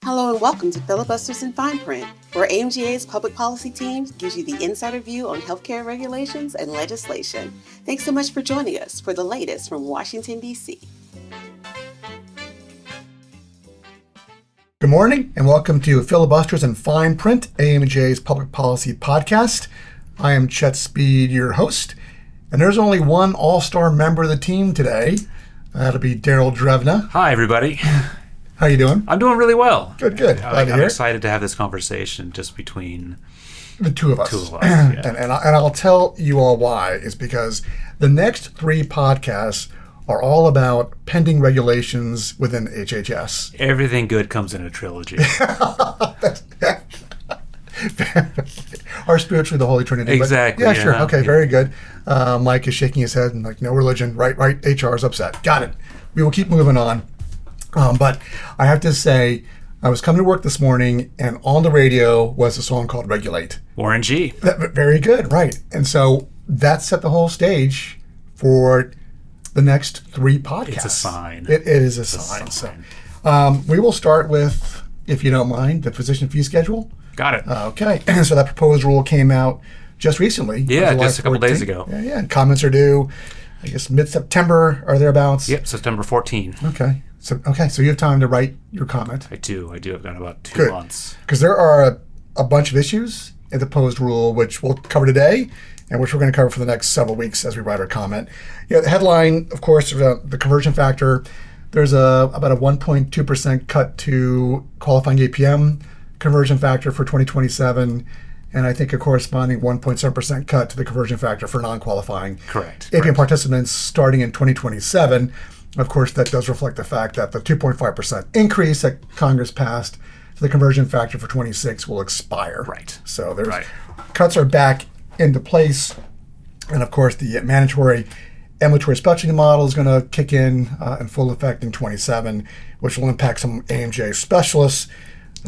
Hello and welcome to Filibusters in Fine Print, where AMGA's public policy team gives you the insider view on healthcare regulations and legislation. Thanks so much for joining us for the latest from Washington, D.C. Good morning and welcome to Filibusters in Fine Print, AMGA's public policy podcast. I am Chet Speed, your host, and there's only one all-star member of the team today. That'll be Daryl Drevna. Hi, everybody. How you doing? I'm doing really well. Good. Glad to I'm hear. excited to have this conversation just between the two of us. Yeah. And I'll tell you all why. Is because the next three podcasts are all about pending regulations within HHS. Everything good comes in a trilogy. Our spiritually the Holy Trinity. Exactly. Yeah, sure. Okay, very good. Mike is shaking his head and like, no religion. Right. HR is upset. Got it. We will keep moving on. But I have to say, I was coming to work this morning, and on the radio was a song called Regulate. Warren G. Very good, right. And so that set the whole stage for the next three podcasts. It's a sign. It is a sign. So we will start with, if you don't mind, the physician fee schedule. Got it. Okay. So that proposed rule came out just recently. Yeah, July just a couple 14th. days ago. Yeah. And comments are due, I guess, mid-September or thereabouts. Yep, September 14. Okay. So you have time to write your comment. I do. I've got about 2 months. Because there are a bunch of issues in the proposed rule, which we'll cover today, and which we're going to cover for the next several weeks as we write our comment. The headline, of course, the conversion factor. There's about a 1.2% cut to qualifying APM conversion factor for 2027, and I think a corresponding 1.7% cut to the conversion factor for non-qualifying APM participants starting in 2027. Of course, that does reflect the fact that the 2.5% increase that Congress passed to the conversion factor for 26 will expire. Right. So cuts are back into place. And of course, the mandatory ambulatory specialty model is going to kick in full effect in 27, which will impact some AMJ specialists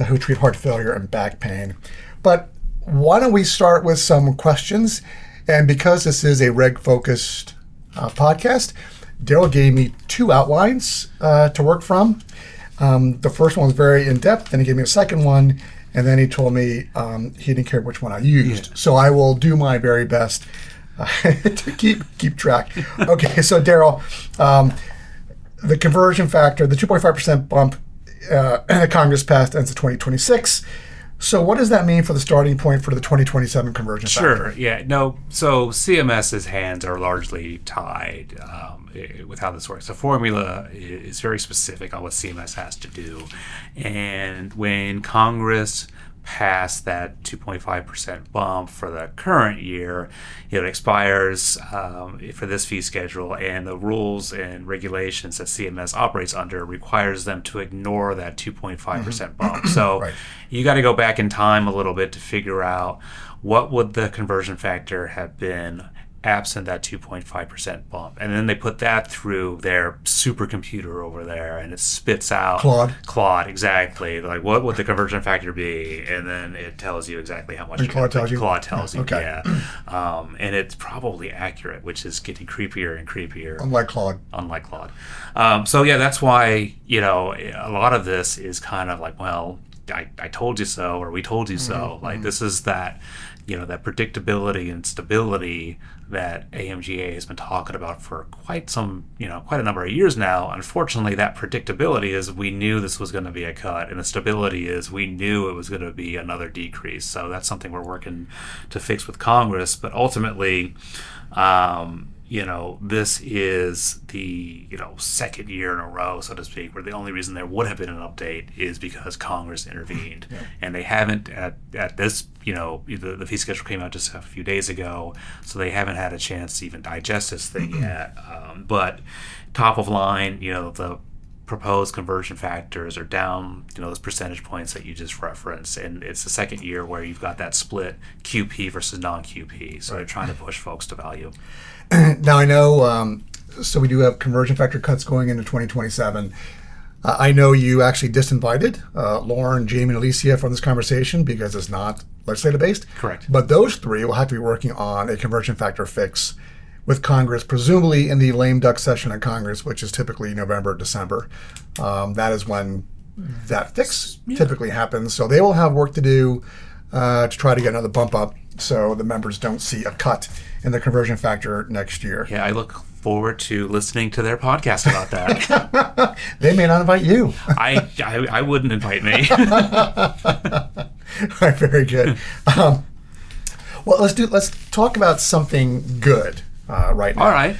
who treat heart failure and back pain. But why don't we start with some questions? And because this is a reg-focused podcast, Daryl gave me two outlines to work from. The first one was very in-depth, then he gave me a second one, and then he told me he didn't care which one I used. Yeah. So I will do my very best to keep track. Okay, so Daryl, the conversion factor, the 2.5% bump that Congress passed ends in 2026. So what does that mean for the starting point for the 2027 conversion factor? Sure, yeah. No, so CMS's hands are largely tied with how this works. The formula is very specific on what CMS has to do. And when Congress passed that 2.5% bump for the current year, it expires for this fee schedule, and the rules and regulations that CMS operates under requires them to ignore that 2.5% bump. So you got to go back in time a little bit to figure out what would the conversion factor have been absent that 2.5% bump. And then they put that through their supercomputer over there, and it spits out Claude, exactly. Like, what would the conversion factor be? And then it tells you exactly how much. And Claude tells you? Claude tells you, okay. Yeah. And it's probably accurate, which is getting creepier and creepier. Unlike Claude. So, yeah, that's why, a lot of this is kind of like, well, I told you so, or we told you so. Like, this is that, that predictability and stability that AMGA has been talking about for quite a number of years now. Unfortunately, that predictability is we knew this was going to be a cut, and the stability is we knew it was going to be another decrease. So that's something we're working to fix with Congress. But ultimately, this is the, second year in a row, so to speak, where the only reason there would have been an update is because Congress intervened. Yeah. And they haven't at this, the fee schedule came out just a few days ago, so they haven't had a chance to even digest this thing yet. But top of line, the proposed conversion factors are down, those percentage points that you just referenced, and it's the second year where you've got that split QP versus non-QP. So they're trying to push folks to value. Now I know, so we do have conversion factor cuts going into 2027. I know you actually disinvited Lauren, Jamie, and Alicia from this conversation because it's not legislative-based. Correct. But those three will have to be working on a conversion factor fix with Congress, presumably in the lame duck session of Congress, which is typically November, December. That is when that fix typically happens. So they will have work to do to try to get another bump up so the members don't see a cut in the conversion factor next year. Yeah, I look forward to listening to their podcast about that. They may not invite you. I wouldn't invite me. All right, very good. Well, let's talk about something good right now. All right.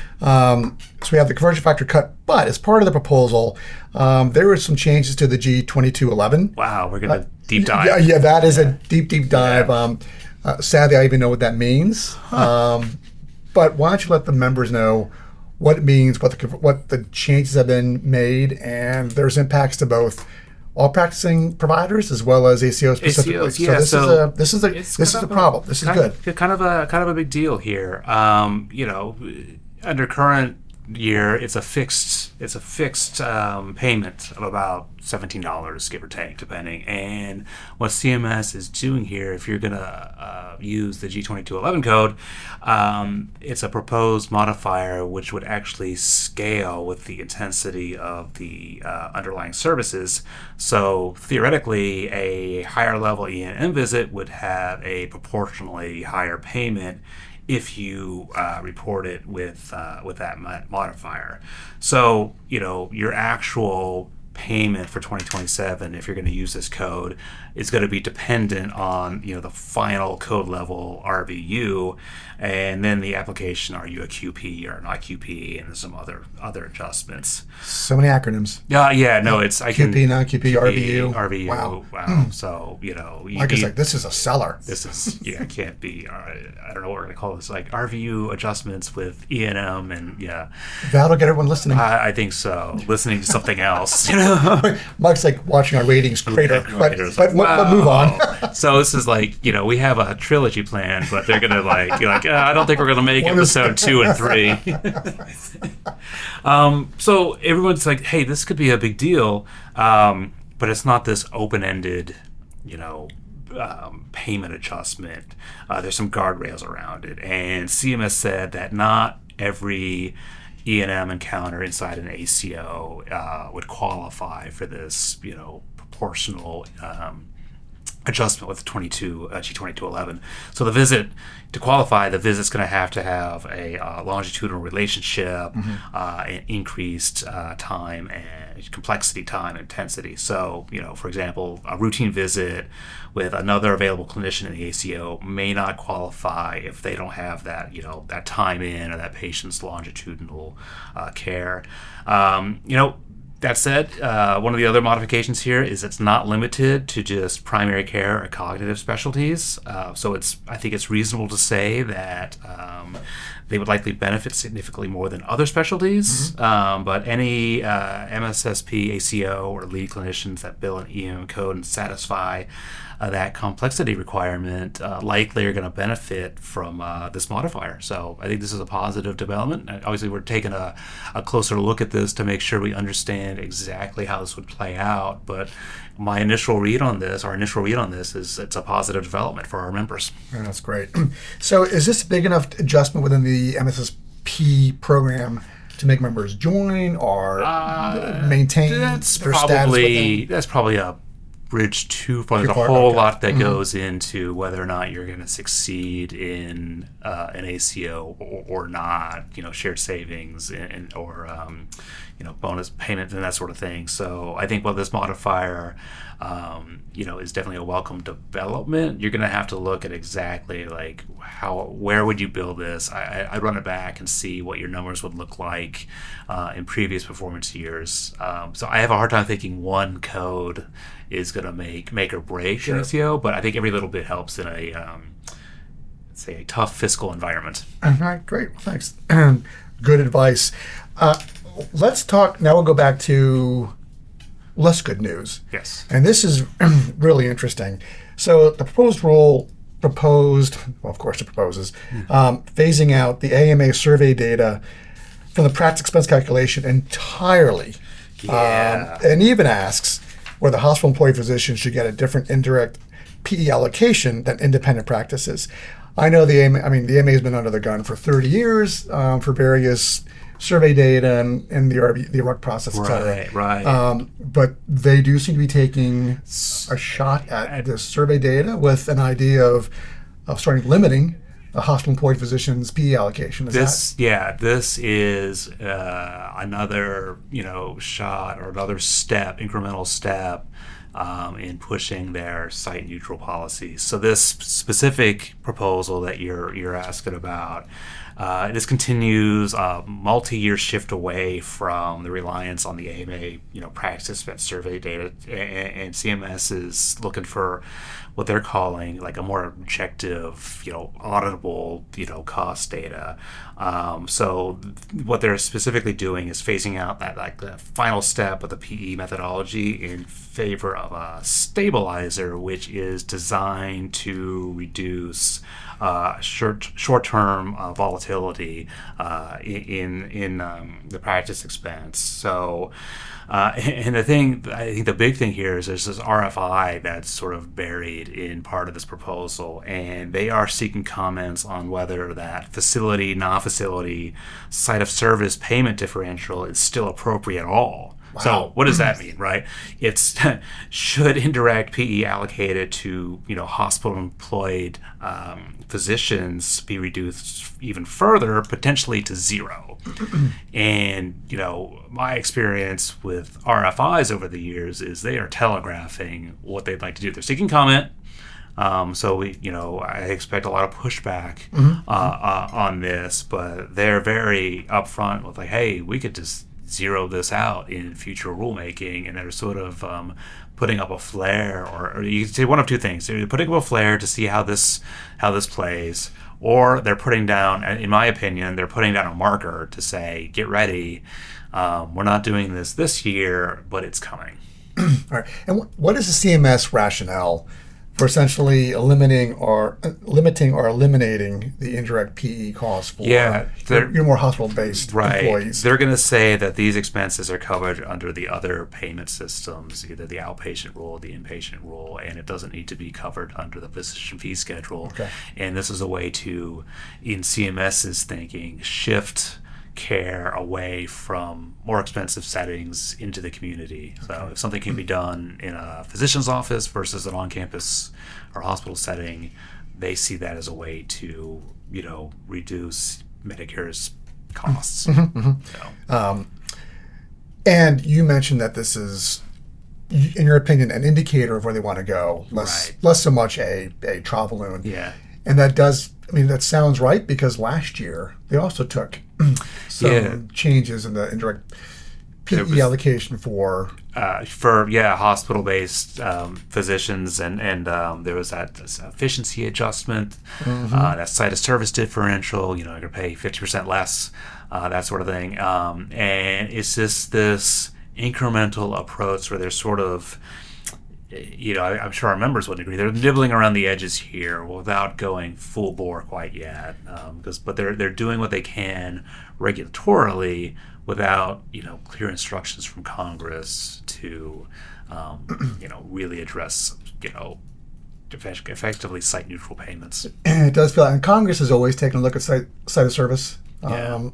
So we have the conversion factor cut, but as part of the proposal, there were some changes to the G2211. Wow, we're going to deep dive. Yeah, that is a deep dive. Yeah. Sadly, I even know what that means. But why don't you let the members know what it means, what the changes have been made, and there's impacts to both all practicing providers as well as ACO specifically. ACOs, yeah. So this is the problem. This is good. Kind of a big deal here. Under current year, it's a fixed payment of about $17, give or take, depending. And what CMS is doing here, if you're gonna use the G2211 code, it's a proposed modifier which would actually scale with the intensity of the underlying services. So theoretically, a higher level E&M visit would have a proportionally higher payment if you report it with that modifier. So, your actual payment for 2027, if you're going to use this code, is going to be dependent on the final code level RVU, and then the application, are you a QP or not QP, and some other adjustments. So many acronyms. Yeah, no, it's QP, non-QP, RVU. Wow. So Mike is like, this is a seller. This is it can't be. I don't know what we're going to call this, like RVU adjustments with E&M, and that'll get everyone listening. I think so. Listening to something else. Mike's like watching our ratings crater. But move on. So this is like, we have a trilogy plan, but they're gonna I don't think we're gonna make episode 2 and 3. So everyone's like, hey, this could be a big deal, but it's not this open-ended, payment adjustment. There's some guardrails around it, and CMS said that not every E&M encounter inside an ACO would qualify for this, proportional adjustment with G2211. So to qualify, the visit's going to have a longitudinal relationship, and increased time and complexity, time, intensity. So, for example, a routine visit with another available clinician in the ACO may not qualify if they don't have that, that time in or that patient's longitudinal care. That said, one of the other modifications here is it's not limited to just primary care or cognitive specialties. So I think it's reasonable to say that they would likely benefit significantly more than other specialties. But any MSSP, ACO, or lead clinicians that bill an EM code and satisfy that complexity requirement likely are going to benefit from this modifier. So I think this is a positive development. Obviously, we're taking a closer look at this to make sure we understand exactly how this would play out. But our initial read on this is it's a positive development for our members. Yeah, that's great. So is this a big enough adjustment within the MSSP program to make members join or maintain their status with them? That's probably a bridge too far. There's a whole lot that goes into whether or not you're going to succeed in an ACO or not. Shared savings or bonus payments and that sort of thing. So I think this modifier, is definitely a welcome development. You're going to have to look at exactly where would you build this. I run it back and see what your numbers would look like in previous performance years. So I have a hard time thinking one code is going to make or break an ACO, but I think every little bit helps in a tough fiscal environment. All right, great. Well, thanks. Good advice. Let's talk now. We'll go back to less good news. Yes. And this is really interesting. So the proposed rule of course it proposes, phasing out the AMA survey data from the practice expense calculation entirely. Yeah. And even asks whether hospital employee physicians should get a different indirect PE allocation than independent practices. I know the AMA has been under the gun for 30 years for various survey data and the ARC process, et cetera. Right. But they do seem to be taking a shot at the survey data with an idea of starting limiting the hospital-employed physicians' PE allocation. This is another shot or another step, incremental step in pushing their site-neutral policies. So this specific proposal that you're asking about, this continues a multi-year shift away from the reliance on the AMA, practice expense survey data, and CMS is looking for what they're calling like a more objective, auditable, cost data. So what they're specifically doing is phasing out that like the final step of the PE methodology in favor of a stabilizer, which is designed to reduce short-term volatility in the practice expense. So, and I think the big thing here is there's this RFI that's sort of buried in part of this proposal, and they are seeking comments on whether that facility, non-facility, site of service payment differential is still appropriate at all. Wow. So what does that mean, right? It's should indirect PE allocated to hospital-employed physicians be reduced even further, potentially to zero. And my experience with RFIs over the years is they are telegraphing what they'd like to do. They're seeking comment. So I expect a lot of pushback on this, but they're very upfront with like, hey, we could just zero this out in future rulemaking, and they're sort of putting up a flare, or you can say one of two things: they're putting up a flare to see how this plays, or they're putting down, in my opinion, they're putting down a marker to say, get ready, we're not doing this year, but it's coming. All right. And what is the CMS rationale for essentially limiting or eliminating the indirect PE costs for your more hospital-based employees? They're going to say that these expenses are covered under the other payment systems, either the outpatient rule or the inpatient rule, and it doesn't need to be covered under the physician fee schedule. Okay. And this is a way to, in CMS's thinking, shift care away from more expensive settings into the community. So if something can be done in a physician's office versus an on-campus or hospital setting, they see that as a way to, reduce Medicare's costs. So. And you mentioned that this is, in your opinion, an indicator of where they want to go, less so much a trial balloon. Yeah. And that sounds right, because last year they also took some changes in the indirect PE allocation for hospital-based physicians, and there was that efficiency adjustment, that site of service differential. You're going to pay 50% less, that sort of thing, and it's just this incremental approach where they're sort of, I'm sure our members would agree, they're nibbling around the edges here without going full bore quite yet, but they're doing what they can regulatorily without clear instructions from Congress to really address effectively site neutral payments. It does feel, and Congress has always taken a look at site of service, and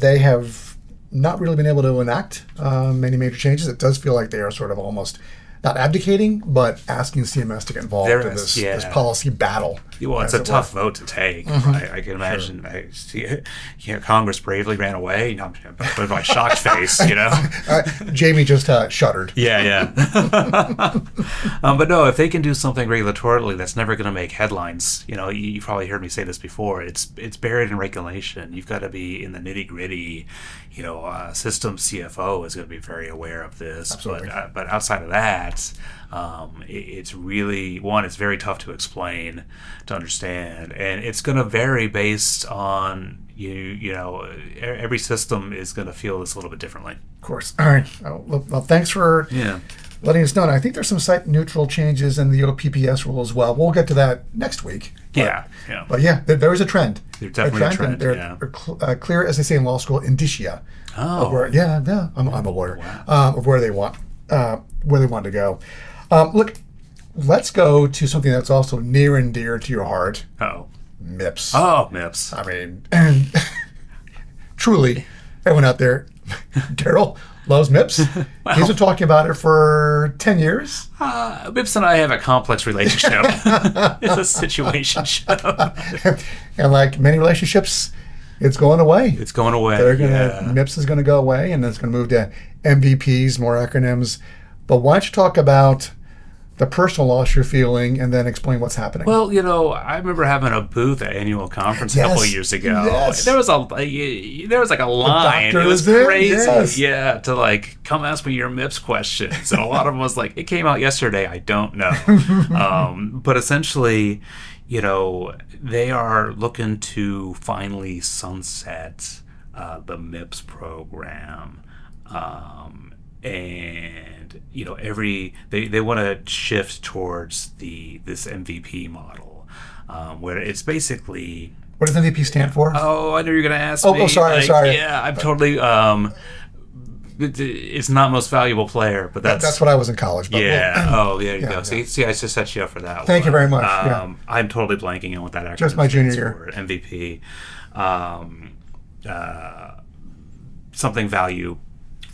they have not really been able to enact many major changes. It does feel like they are sort of almost not abdicating, but asking CMS to get involved in this policy battle. Well, it's a tough vote to take, right? I can imagine. Congress bravely ran away, with my shocked face, Jamie just shuddered. Yeah. But no, if they can do something regulatorily that's never going to make headlines, you probably heard me say this before, it's buried in regulation. You've got to be in the nitty gritty. System CFO is going to be very aware of this. Absolutely. But outside of that, it's really, it's very tough to explain, to understand, and it's going to vary based on every system is going to feel this a little bit differently. Of course. All right. Well, thanks for letting us know. And I think there's some site neutral changes in the OPPS rule as well. We'll get to that next week. But there is a trend. There's definitely a trend. They're clear, as they say in law school, indicia. Oh. Of where, I'm a lawyer. Wow. Of where they want to go. Look, let's go to something that's also near and dear to your heart. Oh. MIPS. Oh, MIPS. I mean, and truly, everyone out there, Daryl loves MIPS. He's been talking about it for 10 years. MIPS and I have a complex relationship. It's a situationship. And like many relationships, it's going away. It's going away. MIPS is going to go away, and it's going to move to MVPs, more acronyms. But why don't you talk about the personal loss you're feeling, and then explain what's happening? Well, I remember having a booth at annual conference a couple of years ago. Yes. There was like a line. It was crazy. Yeah, to like come ask me your MIPS questions, and a lot of them was like, it came out yesterday. I don't know. But essentially, they are looking to finally sunset the MIPS program. And they want to shift towards this MVP model, where it's basically. What does MVP stand for? Oh, I know you're going to ask me. Oh, sorry. Yeah, I'm totally. It's not most valuable player, but that's what I was in college. But there you go. See, I just set you up for that. Thank you very much. I'm totally blanking on what that actually. Just my junior year. MVP, something value.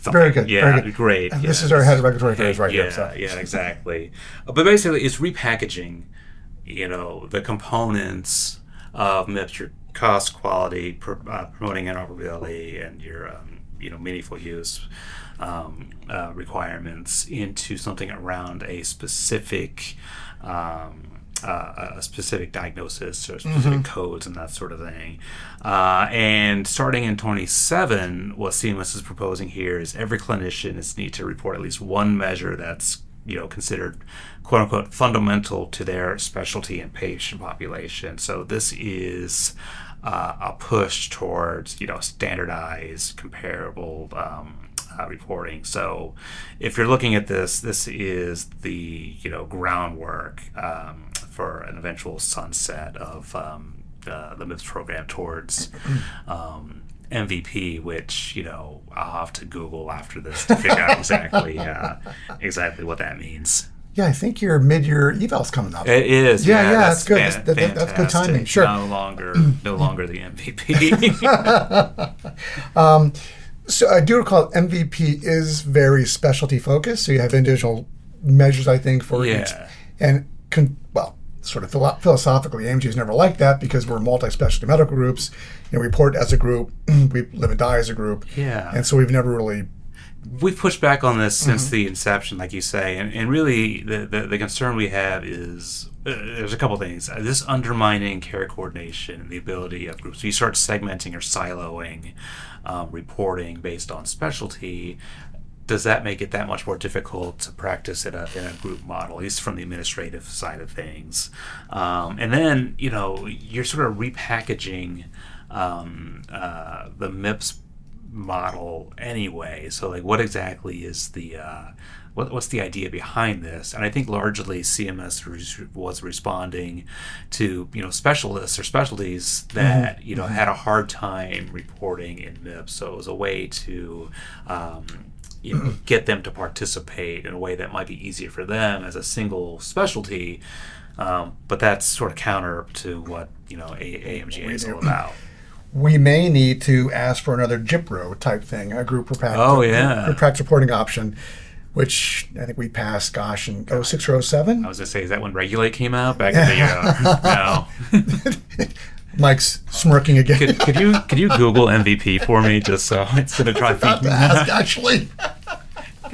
Something. Very good. Yeah, very good. Great. And this is our head of regulatory affairs right here. So. Yeah, exactly. But basically, it's repackaging, the components of MIPS, your cost, quality, promoting interoperability, and your meaningful use requirements into something around a specific diagnosis or specific codes and that sort of thing. And starting in 27, what CMS is proposing here is every clinician is need to report at least one measure that's considered quote unquote fundamental to their specialty and patient population. So this is a push towards standardized, comparable reporting. So if you're looking at this is the groundwork for an eventual sunset of the MIPS program towards MVP, which I'll have to Google after this to figure out exactly what that means. Yeah, I think your mid-year eval's coming up. It is. Yeah, that's good. That's good timing. Sure. No longer the MVP. So I do recall MVP is very specialty focused. So you have individual measures, I think, for each. And sort of philosophically, AMG's never liked that because we're multi-specialty medical groups. We report as a group, we live and die as a group. Yeah. And so we've never really. We've pushed back on this since the inception, like you say, and really the concern we have is there's a couple things. This undermining care coordination and the ability of groups. So you start segmenting or siloing reporting based on specialty. Does that make it that much more difficult to practice in a group model, at least from the administrative side of things? And then, you're sort of repackaging the MIPS model anyway. So like what exactly is the what's the idea behind this? And I think largely CMS was responding to specialists or specialties that had a hard time reporting in MIPS. So it was a way to get them to participate in a way that might be easier for them as a single specialty. But that's sort of counter to what AMGA is all about. We may need to ask for another GIPRO type thing, a group practice reporting option, which I think we passed, in 06 or 07. I was going to say, is that when Regulate came out? Back in the no. Mike's smirking again. Could you Google MVP for me, just so it's going to try to ask, actually.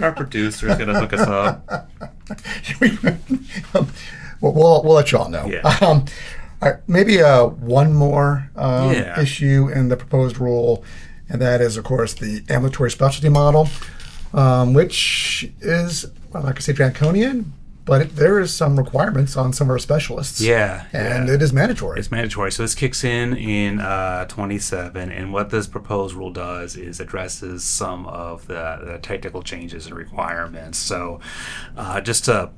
Our producer is going to hook us up. We'll let you all know. Yeah. All right, maybe one more issue in the proposed rule, and that is, of course, the ambulatory specialty model, which is, like I say, draconian, but there is some requirements on some of our specialists. And it is mandatory. It's mandatory. So this kicks in 27, and what this proposed rule does is addresses some of the technical changes and requirements. So just to,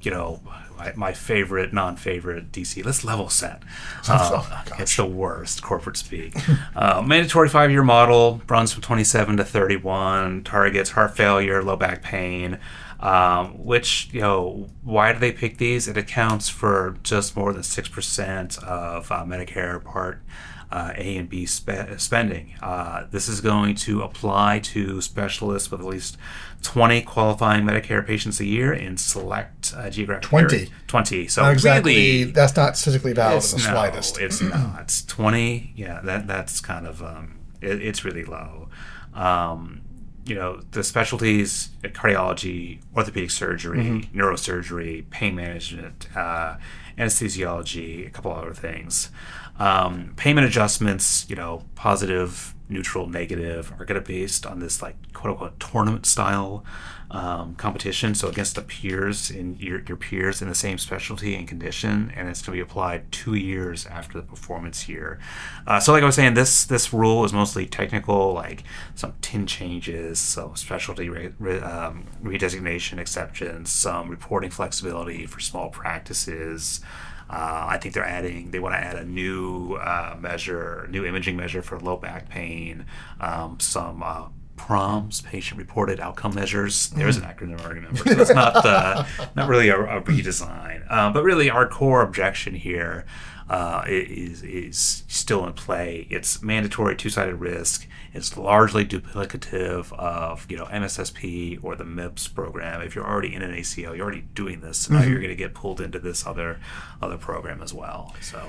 my favorite, non-favorite DC. Let's level set. It's the worst, corporate speak. Mandatory 5-year model runs from 27 to 31. Targets heart failure, low back pain. Which, why do they pick these? It accounts for just more than 6% of Medicare Part A and B spending. This is going to apply to specialists with at least 20 qualifying Medicare patients a year in select geographic 20. area. 20. So Not exactly, really, that's not statistically valid in it's the slightest. It's not. 20. Yeah, that's kind of it's really low. The specialties: cardiology, orthopedic surgery, neurosurgery, pain management, anesthesiology, a couple other things. Payment adjustments, positive, neutral, negative, are going to be based on this quote unquote tournament style competition. So against the peers in your peers in the same specialty and condition, and it's going to be applied 2 years after the performance year. So like I was saying, this rule is mostly technical, like some TIN changes, so specialty redesignation exceptions, some reporting flexibility for small practices. I think they want to add a new new imaging measure for low back pain, some PROMs, patient-reported outcome measures. There's an acronym I remember. So it's not really a redesign. But really, our core objection here is still in play. It's mandatory two-sided risk. It's largely duplicative of MSSP or the MIPS program. If you're already in an ACO, you're already doing this. So now you're going to get pulled into this other program as well. So,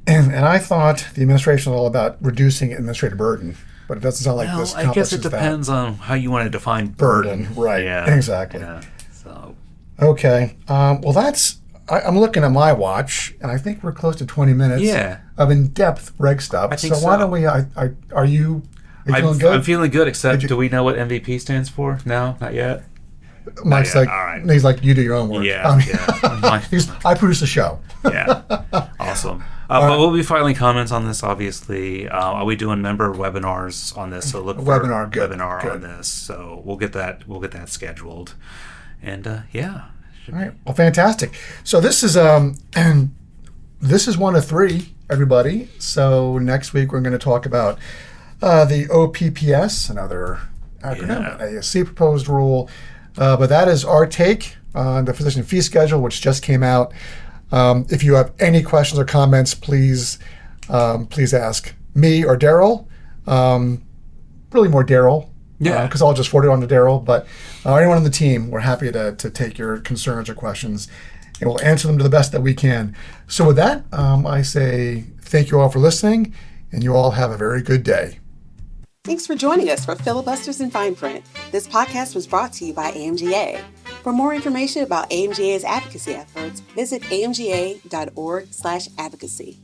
and I thought the administration was all about reducing administrative burden, but it doesn't sound like this. I guess it depends on how you want to define burden. Right? Yeah. Exactly. Yeah. So, okay. Well, I'm looking at my watch, and I think we're close to 20 minutes of in-depth reg stuff. I think so. Why don't we? Are you feeling good? I'm feeling good. Except, do we know what MVP stands for? No, not yet. Mike's all like, right. He's like, you do your own work. Yeah. I produce a show. Yeah. Awesome. But we'll be filing comments on this, obviously. Are we doing member webinars on this? So look for webinar on this. So we'll get that scheduled. And yeah. All right. Well, fantastic. So this is one of three, everybody. So next week we're going to talk about the OPPS, another acronym, ASC proposed rule. But that is our take on the physician fee schedule, which just came out. If you have any questions or comments, please ask me or Daryl. Really more Daryl. Yeah. Because I'll just forward it on to Daryl. But anyone on the team, we're happy to take your concerns or questions, and we'll answer them to the best that we can. So with that, I say thank you all for listening, and you all have a very good day. Thanks for joining us for Filibusters in Fine Print. This podcast was brought to you by AMGA. For more information about AMGA's advocacy efforts, visit amga.org/advocacy.